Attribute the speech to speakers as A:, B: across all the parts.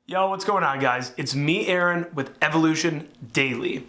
A: Yo, what's going on, guys? It's me, Aaron, with Evolution Daily.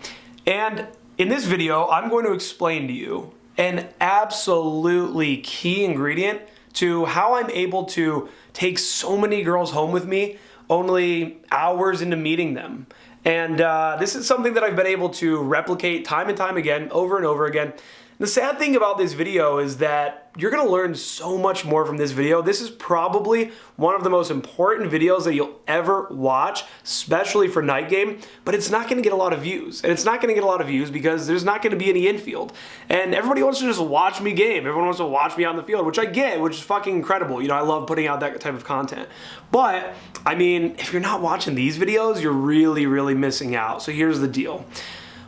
A: And in this video, I'm going to explain to you an absolutely key ingredient to how I'm able to take so many girls home with me only hours into meeting them. And this is something that I've been able to replicate time and time again, over and over again. The sad thing about this video is that you're gonna learn so much more from this video. This is probably one of the most important videos that you'll ever watch, especially for Nightgame, but it's not gonna get a lot of views. And it's not gonna get a lot of views because there's not gonna be any infield. And everybody wants to just watch me game. Everyone wants to watch me on the field, which I get, which is fucking incredible. You know, I love putting out that type of content. But, I mean, if you're not watching these videos, you're really, really missing out. So here's the deal.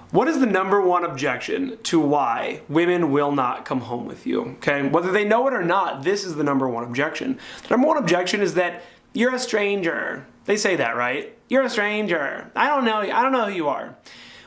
A: What is the number one objection to why women will not come home with you? Okay, whether they know it or not, this is the number one objection. The number one objection is that you're a stranger. They say that, right? You're a stranger. I don't know who you are.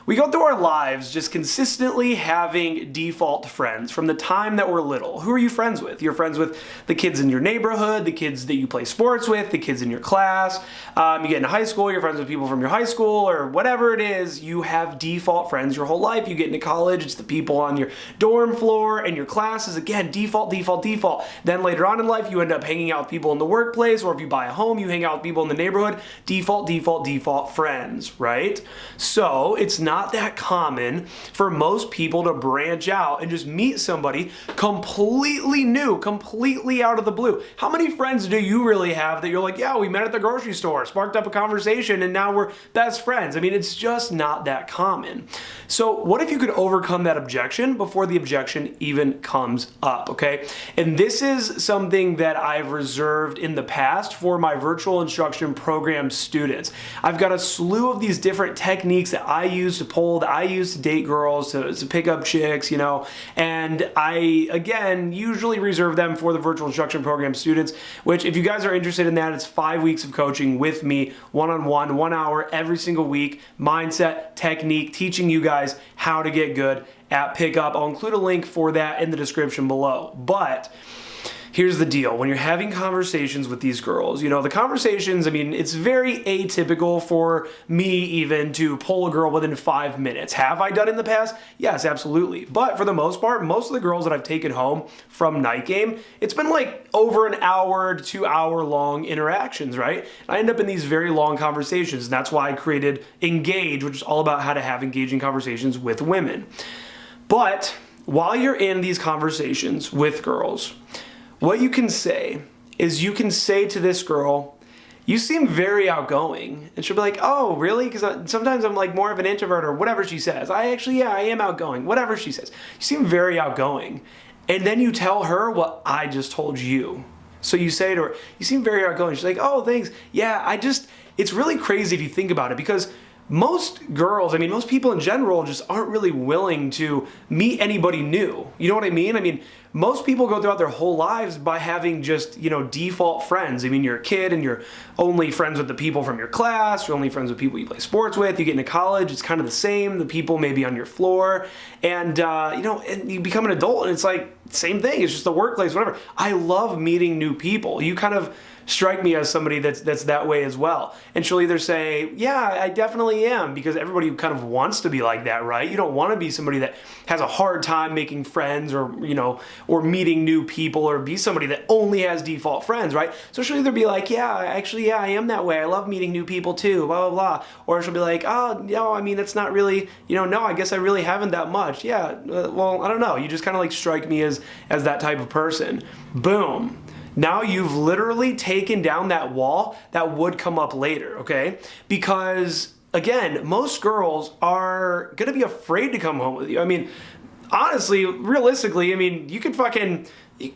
A: We go through our lives just consistently having default friends from the time that we're little. Who are you friends with? You're friends with the kids in your neighborhood, the kids that you play sports with, the kids in your class. You get into high school, you're friends with people from your high school or whatever it is. You have default friends your whole life. You get into college, it's the people on your dorm floor and your classes. Again, default, default, default. Then later on in life, you end up hanging out with people in the workplace, or if you buy a home, you hang out with people in the neighborhood. Default, default, default friends, right? So it's not that common for most people to branch out and just meet somebody completely new, completely out of the blue. How many friends do you really have that you're like, yeah, we met at the grocery store, sparked up a conversation, and now we're best friends? I mean, it's just not that common. So what if you could overcome that objection before the objection even comes up, okay? And this is something that I've reserved in the past for my virtual instruction program students. I've got a slew of these different techniques that I use to pull, that I use to date girls, to pick up chicks, you know, and I, again, usually reserve them for the virtual instruction program students, which if you guys are interested in that, it's 5 weeks of coaching with me, one-on-one, 1 hour every single week, mindset, technique, teaching you guys how to get good at pickup. I'll include a link for that in the description below. But here's the deal. When you're having conversations with these girls, you know, the conversations, I mean, it's very atypical for me even to pull a girl within 5 minutes. Have I done it in the past? Yes, absolutely. But for the most part, most of the girls that I've taken home from Nightgame, it's been like over an hour to 2 hour long interactions, right? I end up in these very long conversations. And that's why I created Engage, which is all about how to have engaging conversations with women. But while you're in these conversations with girls, what you can say is you can say to this girl, you seem very outgoing. And she'll be like, oh, really? Because sometimes I'm like more of an introvert or whatever she says. I am outgoing, whatever she says. You seem very outgoing. And then you tell her what I just told you. So you say to her, you seem very outgoing. She's like, oh, thanks. Yeah, it's really crazy if you think about it because most girls, I mean, most people in general just aren't really willing to meet anybody new. You know what I mean? I mean, most people go throughout their whole lives by having just, you know, default friends. I mean, you're a kid and you're only friends with the people from your class. You're only friends with people you play sports with. You get into college, it's kind of the same. The people maybe on your floor. And, you know, and you become an adult and it's like, same thing. It's just the workplace, whatever. I love meeting new people. You kind of strike me as somebody that's that way as well. And she'll either say, yeah, I definitely am, because everybody kind of wants to be like that, right? You don't want to be somebody that has a hard time making friends or, you know, or meeting new people, or be somebody that only has default friends, right? So she'll either be like, yeah, actually, yeah, I am that way. I love meeting new people too, blah, blah, blah. Or she'll be like, oh, no, I mean, it's not really, you know, no, I guess I really haven't that much. Yeah, well, I don't know. You just kind of like strike me as that type of person. Boom. Now you've literally taken down that wall that would come up later, okay? Because, again, most girls are gonna be afraid to come home with you. I mean, honestly, realistically, I mean, you can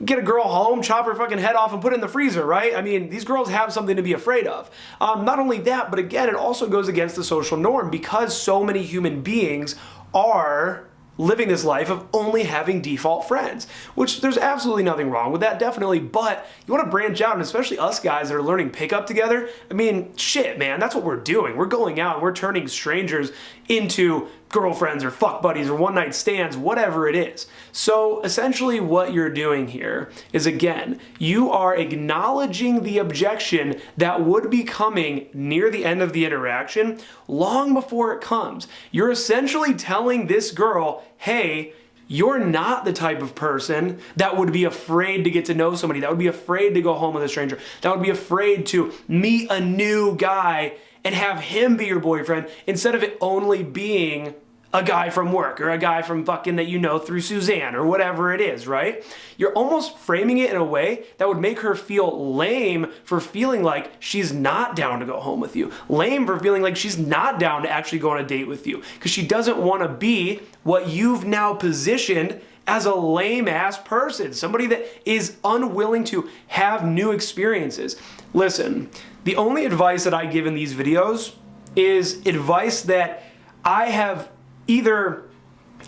A: get a girl home, chop her fucking head off and put it in the freezer, right? I mean, these girls have something to be afraid of. Not only that, but again, it also goes against the social norm because so many human beings are living this life of only having default friends, which there's absolutely nothing wrong with that, definitely, but you want to branch out, and especially us guys that are learning pickup together, I mean, shit, man, that's what we're doing. We're going out and we're turning strangers into girlfriends or fuck buddies or one night stands, whatever it is. So essentially what you're doing here is, again, you are acknowledging the objection that would be coming near the end of the interaction long before it comes. You're essentially telling this girl, hey, you're not the type of person that would be afraid to get to know somebody, that would be afraid to go home with a stranger, that would be afraid to meet a new guy and have him be your boyfriend instead of it only being a guy from work or a guy from fucking that you know through Suzanne or whatever it is, right? You're almost framing it in a way that would make her feel lame for feeling like she's not down to go home with you. Lame for feeling like she's not down to actually go on a date with you because she doesn't want to be what you've now positioned as a lame ass person, somebody that is unwilling to have new experiences. Listen, the only advice that I give in these videos is advice that I have either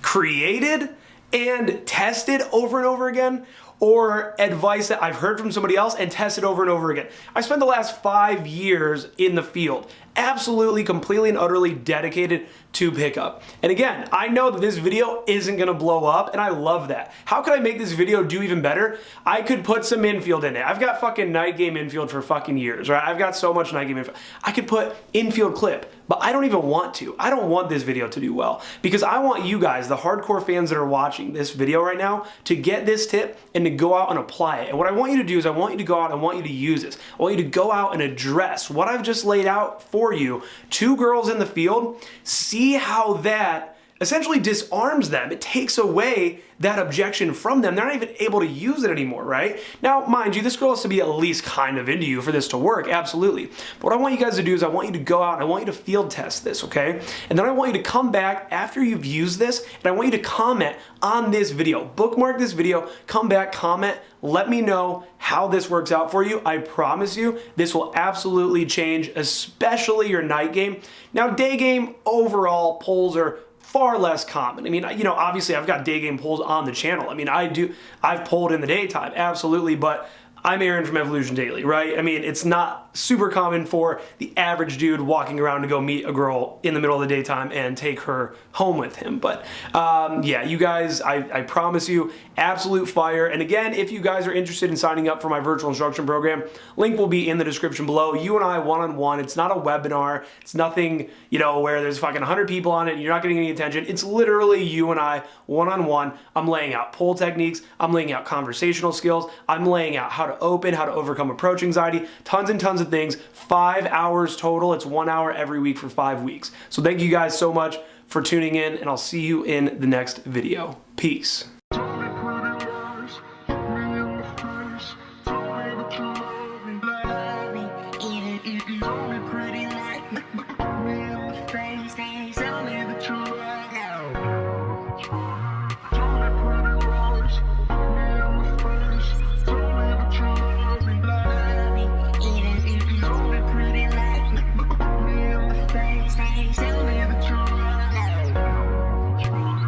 A: created and tested over and over again, or advice that I've heard from somebody else and tested over and over again. I spent the last 5 years in the field, absolutely, completely and utterly dedicated to pickup. And again, I know that this video isn't gonna blow up, and I love that. How could I make this video do even better? I could put some infield in it. I've got fucking Nightgame infield for fucking years, right? I've got so much Nightgame infield. I could put infield clip, but I don't even want to. I don't want this video to do well because I want you guys, the hardcore fans that are watching this video right now, to get this tip and to go out and apply it. And what I want you to do is I want you to go out and I want you to use this. I want you to go out and address what I've just laid out for you to girls in the field. See how that essentially disarms them. It takes away that objection from them. They're not even able to use it anymore, right? Now, mind you, this girl has to be at least kind of into you for this to work, absolutely. But what I want you guys to do is I want you to go out and I want you to field test this, okay? And then I want you to come back after you've used this and I want you to comment on this video. Bookmark this video, come back, comment, let me know how this works out for you. I promise you, this will absolutely change, especially your night game. Now, day game, overall, polls are far less common. I mean, you know, obviously I've got day game polls on the channel. I mean, I've polled in the daytime, absolutely, but I'm Aaron from Evolution Daily, right? I mean, it's not super common for the average dude walking around to go meet a girl in the middle of the daytime and take her home with him. But yeah, you guys, I promise you, absolute fire. And again, if you guys are interested in signing up for my virtual instruction program, link will be in the description below. You and I one-on-one. It's not a webinar. It's nothing, you know, where there's fucking 100 people on it and you're not getting any attention. It's literally you and I one-on-one. I'm laying out poll techniques. I'm laying out conversational skills. I'm laying out how to open, how to overcome approach anxiety, tons and tons of things. 5 hours total. It's 1 hour every week for 5 weeks. So thank you guys so much for tuning in, and I'll see you in the next video. Peace.